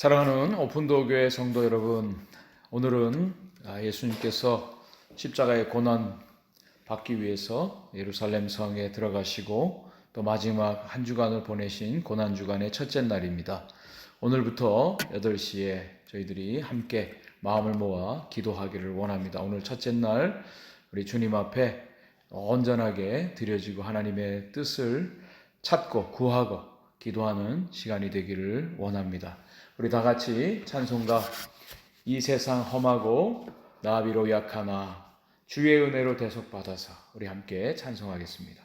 사랑하는 오픈도어 교회 성도 여러분, 오늘은 예수님께서 십자가의 고난 받기 위해서 예루살렘 성에 들어가시고 또 마지막 한 주간을 보내신 고난 주간의 첫째 날입니다. 오늘부터 8시에 저희들이 함께 마음을 모아 기도하기를 원합니다. 오늘 첫째 날 우리 주님 앞에 온전하게 드려지고 하나님의 뜻을 찾고 구하고 기도하는 시간이 되기를 원합니다. 우리 다 같이 찬송가 이 세상 험하고 나 비록 약하나 주의 은혜로 대속받아서 우리 함께 찬송하겠습니다.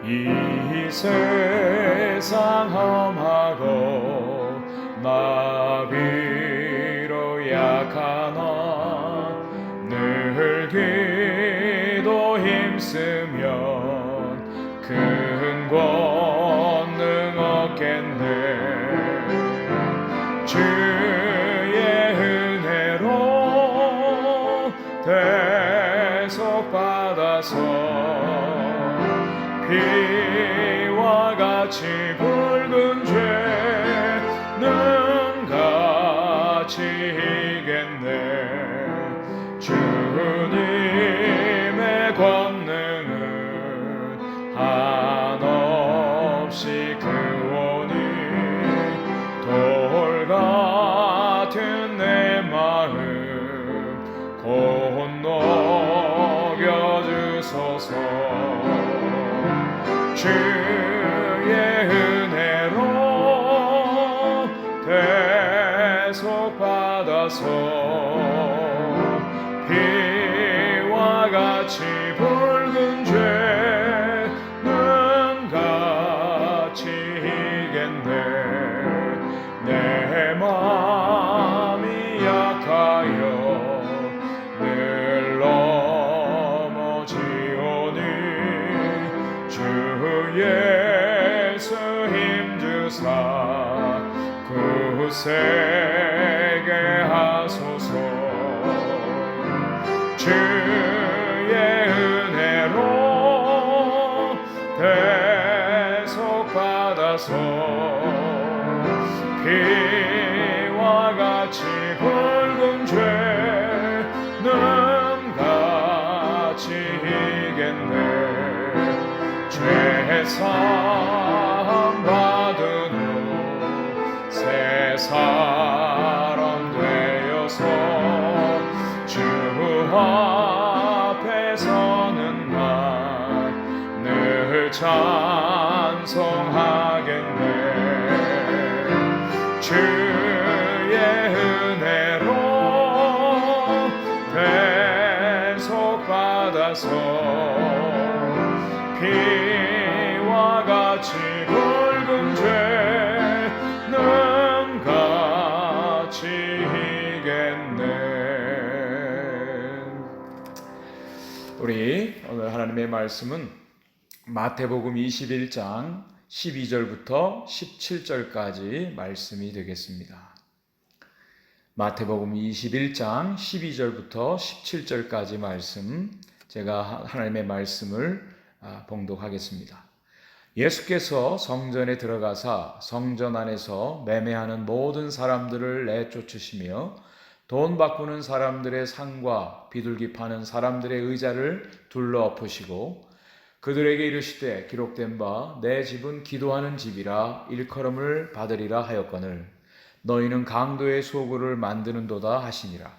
이 세상 험하고 나 비록 약하나 늘 기도 힘쓰면 큰 권능 얻겠네. 주의 은혜로 대속받아서 피와 같이 붉은 죄는 같이 이겠네. 주님의 권능은 한없이 크오니 돌 같은 내 마음 곧 녹여주소서. 주의 은혜로 대속받아서 피와 같이 붉은 죄는 같이 이겠네. 내 마음이 약하여 늘 넘어지오니 주 예수 힘주사 굳세게 하소서. 주의 은혜로 대속받아서 피와 같이 붉은 죄는 같이 이겠네. 죄사함 받은 후 새 사람 되어서 주 앞에 서는 날 늘 찬송하겠네. 주의 은혜로 대속받아서 피와 같이 붉은 죄는 같이 이겠네. 우리 오늘 하나님의 말씀은 마태복음 21장 12절부터 17절까지 말씀이 되겠습니다. 마태복음 21장 12절부터 17절까지 말씀, 제가 하나님의 말씀을 봉독하겠습니다. 예수께서 성전에 들어가사 성전 안에서 매매하는 모든 사람들을 내쫓으시며 돈 바꾸는 사람들의 상과 비둘기 파는 사람들의 의자를 둘러 엎으시고 그들에게 이르시되 기록된 바 내 집은 기도하는 집이라 일컬음을 받으리라 하였거늘 너희는 강도의 소굴을 만드는도다 하시니라.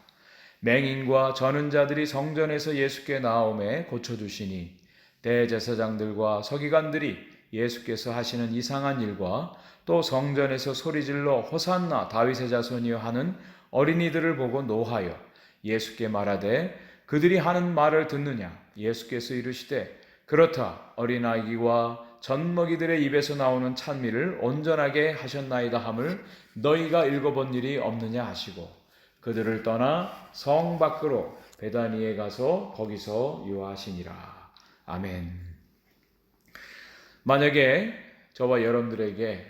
맹인과 저는 자들이 성전에서 예수께 나오매 고쳐주시니 대제사장들과 서기관들이 예수께서 하시는 이상한 일과 또 성전에서 소리질러 호산나 다윗의 자손이여 하는 어린이들을 보고 노하여 예수께 말하되 그들이 하는 말을 듣느냐. 예수께서 이르시되 그렇다. 어린아이와 젖먹이들의 입에서 나오는 찬미를 온전하게 하셨나이다 함을 너희가 읽어본 일이 없느냐 하시고 그들을 떠나 성 밖으로 베다니에 가서 거기서 유하시니라. 아멘. 만약에 저와 여러분들에게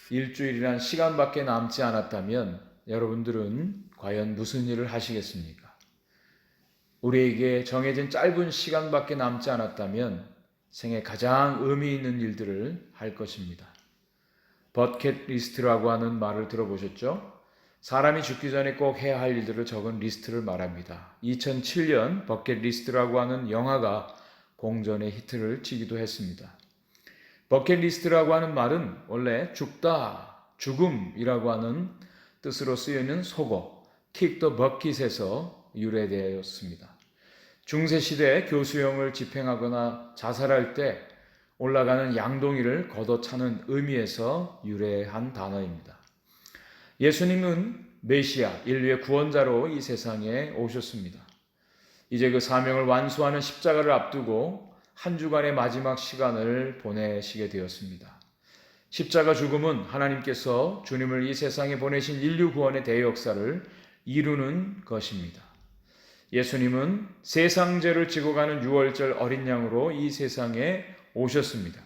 일주일이란 시간밖에 남지 않았다면 여러분들은 과연 무슨 일을 하시겠습니까? 우리에게 정해진 짧은 시간밖에 남지 않았다면 생애 가장 의미 있는 일들을 할 것입니다. 버킷리스트라고 하는 말을 들어보셨죠? 사람이 죽기 전에 꼭 해야 할 일들을 적은 리스트를 말합니다. 2007년 버킷리스트라고 하는 영화가 공전의 히트를 치기도 했습니다. 버킷리스트라고 하는 말은 원래 죽다, 죽음이라고 하는 뜻으로 쓰여있는 속어 kick the bucket에서 유래되었습니다. 중세시대 교수형을 집행하거나 자살할 때 올라가는 양동이를 걷어차는 의미에서 유래한 단어입니다. 예수님은 메시아, 인류의 구원자로 이 세상에 오셨습니다. 이제 그 사명을 완수하는 십자가를 앞두고 한 주간의 마지막 시간을 보내시게 되었습니다. 십자가 죽음은 하나님께서 주님을 이 세상에 보내신 인류 구원의 대역사를 이루는 것입니다. 예수님은 세상 죄를 지고 가는 유월절 어린 양으로 이 세상에 오셨습니다.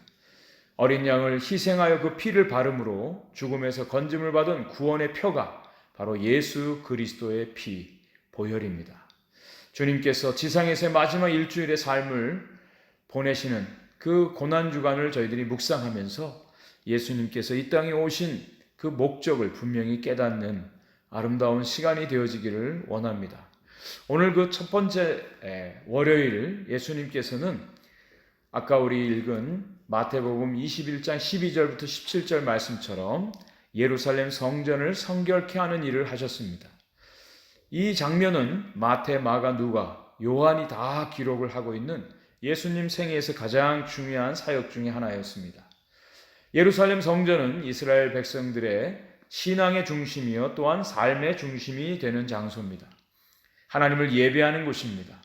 어린 양을 희생하여 그 피를 바름으로 죽음에서 건짐을 받은 구원의 표가 바로 예수 그리스도의 피, 보혈입니다. 주님께서 지상에서의 마지막 일주일의 삶을 보내시는 그 고난주간을 저희들이 묵상하면서 예수님께서 이 땅에 오신 그 목적을 분명히 깨닫는 아름다운 시간이 되어지기를 원합니다. 오늘 그 첫 번째 월요일 예수님께서는 아까 우리 읽은 마태복음 21장 12절부터 17절 말씀처럼 예루살렘 성전을 성결케 하는 일을 하셨습니다. 이 장면은 마태, 마가, 누가, 요한이 다 기록을 하고 있는 예수님 생애에서 가장 중요한 사역 중에 하나였습니다. 예루살렘 성전은 이스라엘 백성들의 신앙의 중심이요 또한 삶의 중심이 되는 장소입니다. 하나님을 예배하는 곳입니다.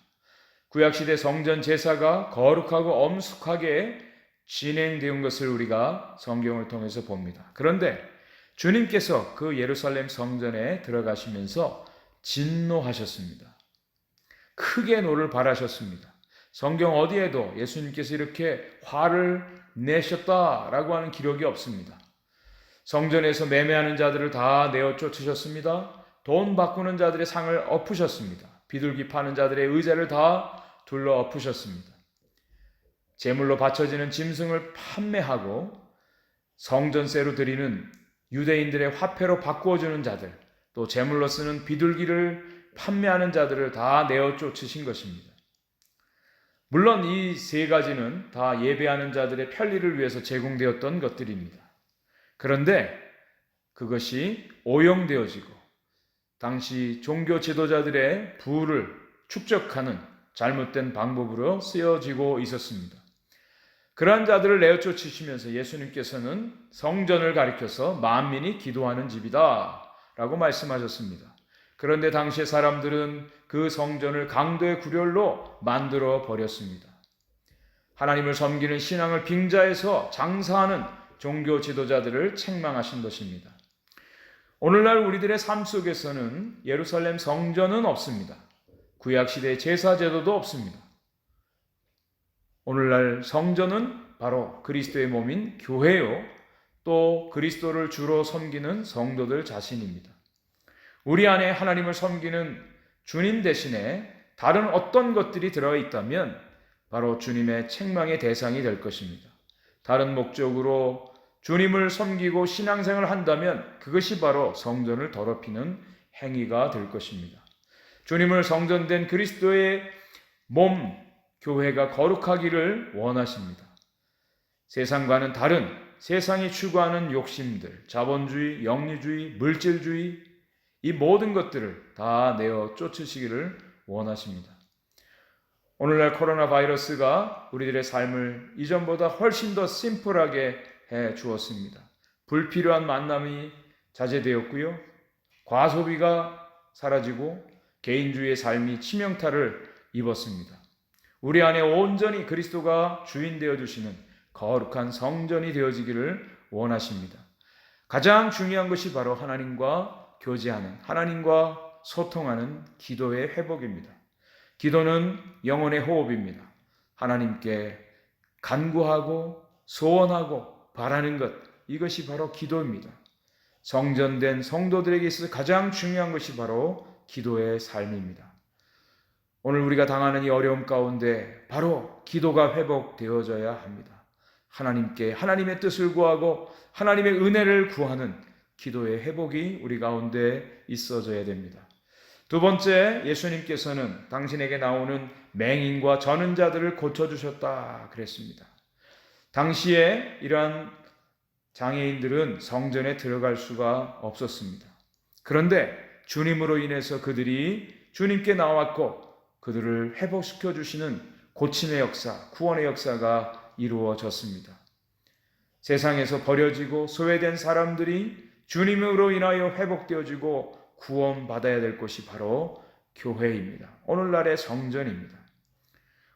구약시대 성전 제사가 거룩하고 엄숙하게 진행된 것을 우리가 성경을 통해서 봅니다. 그런데 주님께서 그 예루살렘 성전에 들어가시면서 진노하셨습니다. 크게 노를 발하셨습니다. 성경 어디에도 예수님께서 이렇게 화를 내셨다라고 하는 기록이 없습니다. 성전에서 매매하는 자들을 다 내어 쫓으셨습니다. 돈 바꾸는 자들의 상을 엎으셨습니다. 비둘기 파는 자들의 의자를 다 둘러 엎으셨습니다. 제물로 바쳐지는 짐승을 판매하고 성전세로 드리는 유대인들의 화폐로 바꾸어주는 자들, 또 제물로 쓰는 비둘기를 판매하는 자들을 다 내어 쫓으신 것입니다. 물론 이 세 가지는 다 예배하는 자들의 편리를 위해서 제공되었던 것들입니다. 그런데 그것이 오용되어지고 당시 종교 지도자들의 부를 축적하는 잘못된 방법으로 쓰여지고 있었습니다. 그러한 자들을 내어 쫓으시면서 예수님께서는 성전을 가리켜서 만민이 기도하는 집이다 라고 말씀하셨습니다. 그런데 당시의 사람들은 그 성전을 강도의 구렬로 만들어 버렸습니다. 하나님을 섬기는 신앙을 빙자해서 장사하는 종교 지도자들을 책망하신 것입니다. 오늘날 우리들의 삶 속에서는 예루살렘 성전은 없습니다. 구약시대의 제사제도도 없습니다. 오늘날 성전은 바로 그리스도의 몸인 교회요, 또 그리스도를 주로 섬기는 성도들 자신입니다. 우리 안에 하나님을 섬기는 주님 대신에 다른 어떤 것들이 들어있다면 바로 주님의 책망의 대상이 될 것입니다. 다른 목적으로 주님을 섬기고 신앙생활을 한다면 그것이 바로 성전을 더럽히는 행위가 될 것입니다. 주님을 성전된 그리스도의 몸, 교회가 거룩하기를 원하십니다. 세상과는 다른 세상이 추구하는 욕심들, 자본주의, 영리주의, 물질주의, 이 모든 것들을 다 내어 쫓으시기를 원하십니다. 오늘날 코로나 바이러스가 우리들의 삶을 이전보다 훨씬 더 심플하게 해 주었습니다. 불필요한 만남이 자제되었고요. 과소비가 사라지고 개인주의의 삶이 치명타를 입었습니다. 우리 안에 온전히 그리스도가 주인 되어주시는 거룩한 성전이 되어지기를 원하십니다. 가장 중요한 것이 바로 하나님과 교제하는, 하나님과 소통하는 기도의 회복입니다. 기도는 영혼의 호흡입니다. 하나님께 간구하고 소원하고 바라는 것, 이것이 바로 기도입니다. 성전된 성도들에게 있어서 가장 중요한 것이 바로 기도의 삶입니다. 오늘 우리가 당하는 이 어려움 가운데 바로 기도가 회복되어져야 합니다. 하나님께 하나님의 뜻을 구하고 하나님의 은혜를 구하는 기도의 회복이 우리 가운데 있어져야 됩니다. 두 번째, 예수님께서는 당신에게 나오는 맹인과 저는 자들을 고쳐주셨다 그랬습니다. 당시에 이러한 장애인들은 성전에 들어갈 수가 없었습니다. 그런데 주님으로 인해서 그들이 주님께 나왔고 그들을 회복시켜 주시는 고침의 역사, 구원의 역사가 이루어졌습니다. 세상에서 버려지고 소외된 사람들이 주님으로 인하여 회복되어지고 구원받아야 될 곳이 바로 교회입니다. 오늘날의 성전입니다.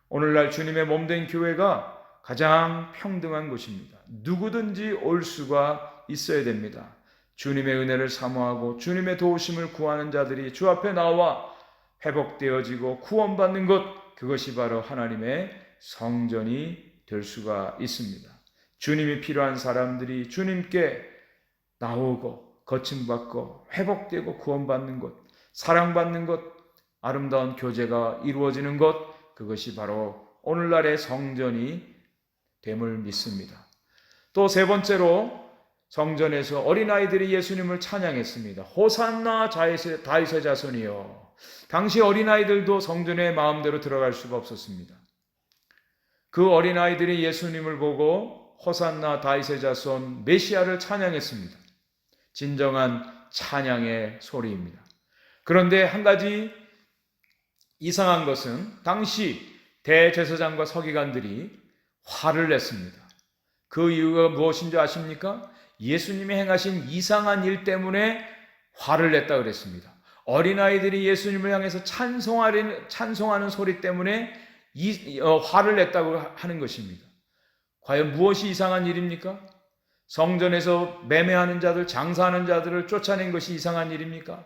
오늘날 주님의 몸된 교회가 가장 평등한 곳입니다. 누구든지 올 수가 있어야 됩니다. 주님의 은혜를 사모하고 주님의 도우심을 구하는 자들이 주 앞에 나와 회복되어지고 구원받는 것, 그것이 바로 하나님의 성전이 될 수가 있습니다. 주님이 필요한 사람들이 주님께 나오고 거침받고 회복되고 구원받는 것, 사랑받는 것, 아름다운 교제가 이루어지는 것, 그것이 바로 오늘날의 성전이 됨을 믿습니다. 또 세 번째로 성전에서 어린아이들이 예수님을 찬양했습니다. 호산나 다윗의 자손이여. 당시 어린아이들도 성전에 마음대로 들어갈 수가 없었습니다. 그 어린아이들이 예수님을 보고 호산나 다윗의 자손 메시아를 찬양했습니다. 진정한 찬양의 소리입니다. 그런데 한 가지 이상한 것은 당시 대제사장과 서기관들이 화를 냈습니다. 그 이유가 무엇인지 아십니까? 예수님이 행하신 이상한 일 때문에 화를 냈다 그랬습니다. 어린아이들이 예수님을 향해서 찬송하는 소리 때문에 화를 냈다고 하는 것입니다. 과연 무엇이 이상한 일입니까? 성전에서 매매하는 자들, 장사하는 자들을 쫓아낸 것이 이상한 일입니까?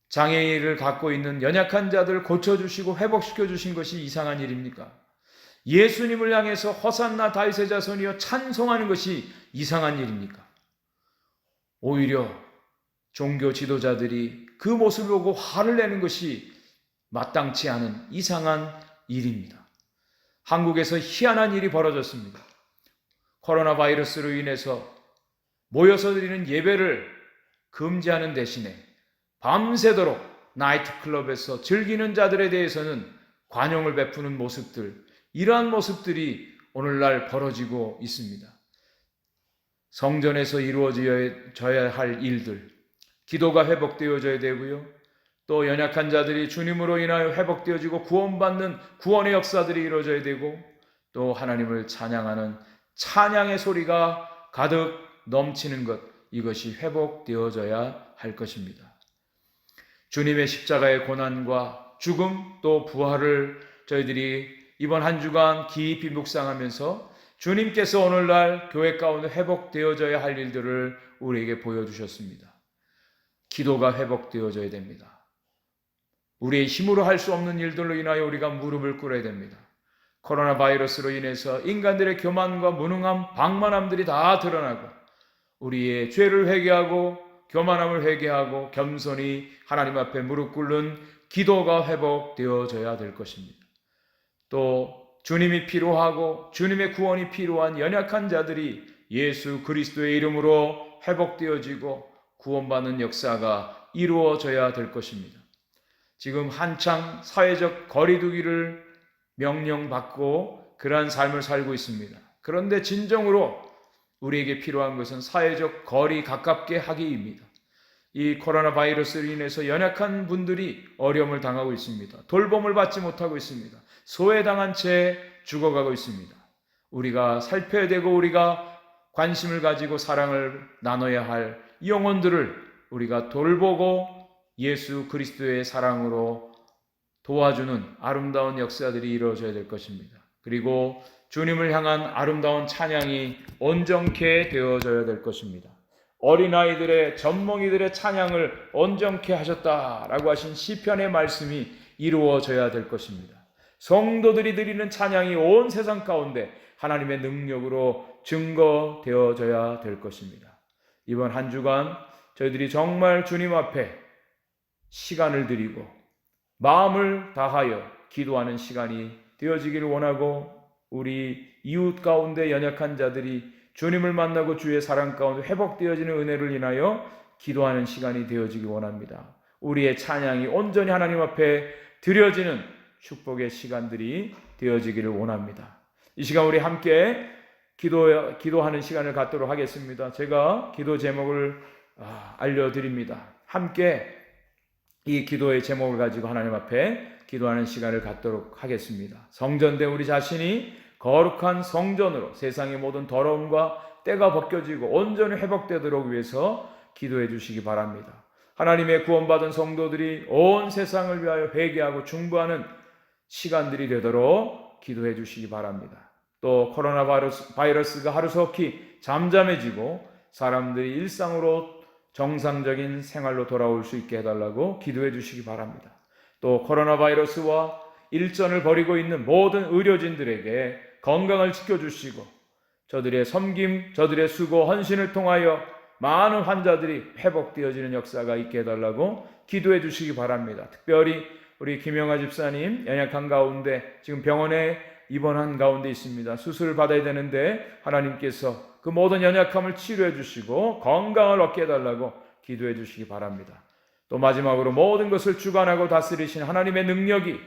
장애를 갖고 있는 연약한 자들을 고쳐주시고 회복시켜주신 것이 이상한 일입니까? 예수님을 향해서 호산나 다윗의 자손이여 찬송하는 것이 이상한 일입니까? 오히려 종교 지도자들이 그 모습을 보고 화를 내는 것이 마땅치 않은 이상한 일입니다. 한국에서 희한한 일이 벌어졌습니다. 코로나 바이러스로 인해서 모여서 드리는 예배를 금지하는 대신에 밤새도록 나이트클럽에서 즐기는 자들에 대해서는 관용을 베푸는 모습들, 이러한 모습들이 오늘날 벌어지고 있습니다. 성전에서 이루어져야 할 일들, 기도가 회복되어져야 되고요. 또 연약한 자들이 주님으로 인하여 회복되어지고 구원받는 구원의 역사들이 이루어져야 되고, 또 하나님을 찬양하는 찬양의 소리가 가득 넘치는 것, 이것이 회복되어져야 할 것입니다. 주님의 십자가의 고난과 죽음 또 부활을 저희들이 이번 한 주간 깊이 묵상하면서 주님께서 오늘날 교회 가운데 회복되어져야 할 일들을 우리에게 보여주셨습니다. 기도가 회복되어져야 됩니다. 우리의 힘으로 할 수 없는 일들로 인하여 우리가 무릎을 꿇어야 됩니다. 코로나 바이러스로 인해서 인간들의 교만과 무능함, 방만함들이 다 드러나고 우리의 죄를 회개하고 교만함을 회개하고 겸손히 하나님 앞에 무릎 꿇는 기도가 회복되어져야 될 것입니다. 또 주님이 필요하고 주님의 구원이 필요한 연약한 자들이 예수 그리스도의 이름으로 회복되어지고 구원받는 역사가 이루어져야 될 것입니다. 지금 한창 사회적 거리두기를 명령받고 그러한 삶을 살고 있습니다. 그런데 진정으로 우리에게 필요한 것은 사회적 거리 가깝게 하기입니다. 이 코로나 바이러스로 인해서 연약한 분들이 어려움을 당하고 있습니다. 돌봄을 받지 못하고 있습니다. 소외당한 채 죽어가고 있습니다. 우리가 살펴야 되고 우리가 관심을 가지고 사랑을 나눠야 할 영혼들을 우리가 돌보고 예수 그리스도의 사랑으로 도와주는 아름다운 역사들이 이루어져야 될 것입니다. 그리고 주님을 향한 아름다운 찬양이 온전케 되어져야 될 것입니다. 어린아이들의 젖먹이들의 찬양을 온전케 하셨다라고 하신 시편의 말씀이 이루어져야 될 것입니다. 성도들이 드리는 찬양이 온 세상 가운데 하나님의 능력으로 증거되어져야 될 것입니다. 이번 한 주간 저희들이 정말 주님 앞에 시간을 드리고 마음을 다하여 기도하는 시간이 되어지기를 원하고, 우리 이웃 가운데 연약한 자들이 주님을 만나고 주의 사랑 가운데 회복되어지는 은혜를 인하여 기도하는 시간이 되어지기 원합니다. 우리의 찬양이 온전히 하나님 앞에 드려지는 축복의 시간들이 되어지기를 원합니다. 이 시간 우리 함께 기도하는 시간을 갖도록 하겠습니다. 제가 기도 제목을 알려드립니다. 함께 이 기도의 제목을 가지고 하나님 앞에 기도하는 시간을 갖도록 하겠습니다. 성전된 우리 자신이 거룩한 성전으로 세상의 모든 더러움과 때가 벗겨지고 온전히 회복되도록 위해서 기도해 주시기 바랍니다. 하나님의 구원받은 성도들이 온 세상을 위하여 회개하고 중보하는 시간들이 되도록 기도해 주시기 바랍니다. 또 코로나 바이러스가 하루속히 잠잠해지고 사람들이 일상으로 정상적인 생활로 돌아올 수 있게 해달라고 기도해 주시기 바랍니다. 또 코로나 바이러스와 일전을 벌이고 있는 모든 의료진들에게 건강을 지켜주시고 저들의 섬김, 저들의 수고, 헌신을 통하여 많은 환자들이 회복되어지는 역사가 있게 해달라고 기도해 주시기 바랍니다. 특별히 우리 김영아 집사님 연약한 가운데 지금 병원에 입원한 가운데 있습니다. 수술을 받아야 되는데 하나님께서 그 모든 연약함을 치료해 주시고 건강을 얻게 해달라고 기도해 주시기 바랍니다. 또 마지막으로 모든 것을 주관하고 다스리신 하나님의 능력이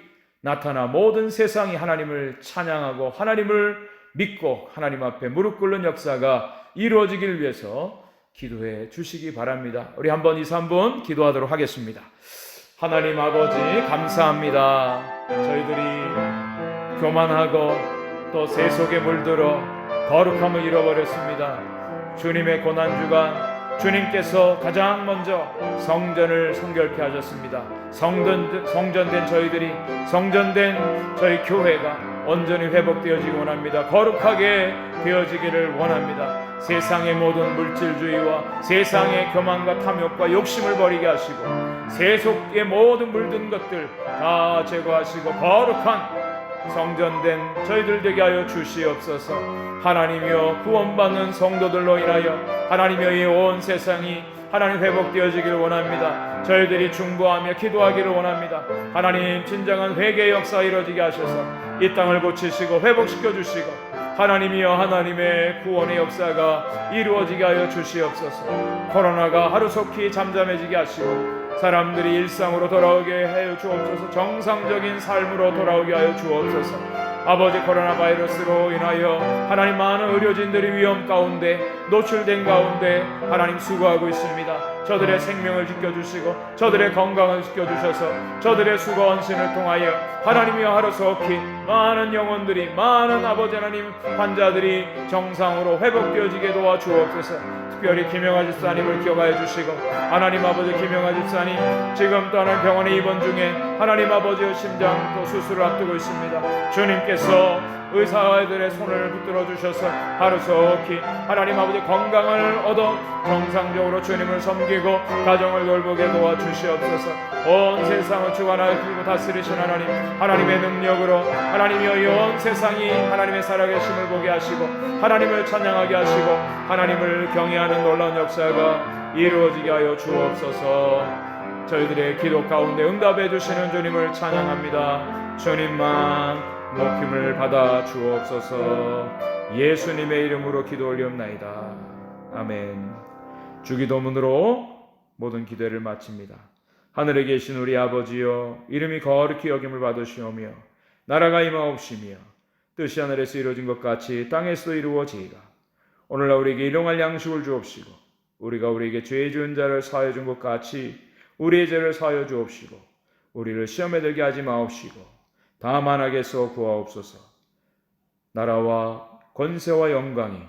나타나 모든 세상이 하나님을 찬양하고 하나님을 믿고 하나님 앞에 무릎 꿇는 역사가 이루어지기를 위해서 기도해 주시기 바랍니다. 우리 한번 2, 3분 기도하도록 하겠습니다. 하나님 아버지 감사합니다. 저희들이 교만하고 또 세속에 물들어 거룩함을 잃어버렸습니다. 주님의 고난주간 주님께서 가장 먼저 성전을 성결케 하셨습니다. 성전된 저희들이, 성전된 저희 교회가 온전히 회복되어지기 원합니다. 거룩하게 되어지기를 원합니다. 세상의 모든 물질주의와 세상의 교만과 탐욕과 욕심을 버리게 하시고 세속의 모든 물든 것들 다 제거하시고 거룩한 성전된 저희들 되게 하여 주시옵소서. 하나님이여 구원받는 성도들로 인하여 하나님이여 이 온 세상이 하나님 회복되어지기를 원합니다. 저희들이 중보하며 기도하기를 원합니다. 하나님 진정한 회개의 역사 이루어지게 하셔서 이 땅을 고치시고 회복시켜 주시고 하나님이여 하나님의 구원의 역사가 이루어지게 하여 주시옵소서. 코로나가 하루속히 잠잠해지게 하시고 사람들이 일상으로 돌아오게 하여 주옵소서. 정상적인 삶으로 돌아오게 하여 주옵소서. 아버지 코로나 바이러스로 인하여 하나님 많은 의료진들이 위험 가운데 노출된 가운데 하나님 수고하고 있습니다. 저들의 생명을 지켜주시고 저들의 건강을 지켜주셔서 저들의 수고 헌신을 통하여 하나님이여 하루속히 많은 영혼들이 많은 아버지 하나님 환자들이 정상으로 회복되어지게 도와주옵소서. 특별히 김영아 집사님을 기억하여 주시고 하나님 아버지 김영아 집사님 지금 또 하나님 병원에 입원 중에 하나님 아버지의 심장 또 수술을 앞두고 있습니다. 주님께서 의사들의 손을 붙들어 주셔서 하루속히 하나님 아버지 건강을 얻어 정상적으로 주님을 섬기고 가정을 돌보게 도와주시옵소서. 온 세상을 주관하시고 다스리신 하나님, 하나님의 능력으로 하나님이여 이 온 세상이 하나님의 살아계심을 보게 하시고 하나님을 찬양하게 하시고 하나님을 경외하는 놀라운 역사가 이루어지게 하여 주옵소서. 저희들의 기도 가운데 응답해 주시는 주님을 찬양합니다. 주님만 높임을 받아 주옵소서. 예수님의 이름으로 기도 올리옵나이다. 아멘. 주기도문으로 모든 기도를 마칩니다. 하늘에 계신 우리 아버지여, 이름이 거룩히 여김을 받으시오며 나라가 임하옵시며 뜻이 하늘에서 이루어진 것 같이 땅에서도 이루어지이다. 오늘날 우리에게 일용할 양식을 주옵시고 우리가 우리에게 죄 지은 자를 사하여 준 것 같이 우리의 죄를 사하여 주옵시고 우리를 시험에 들게 하지 마옵시고 다만 악에서 구하옵소서. 나라와 권세와 영광이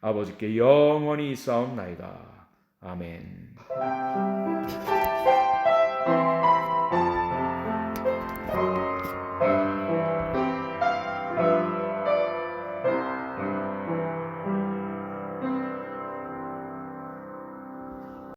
아버지께 영원히 있사옵나이다. 아멘.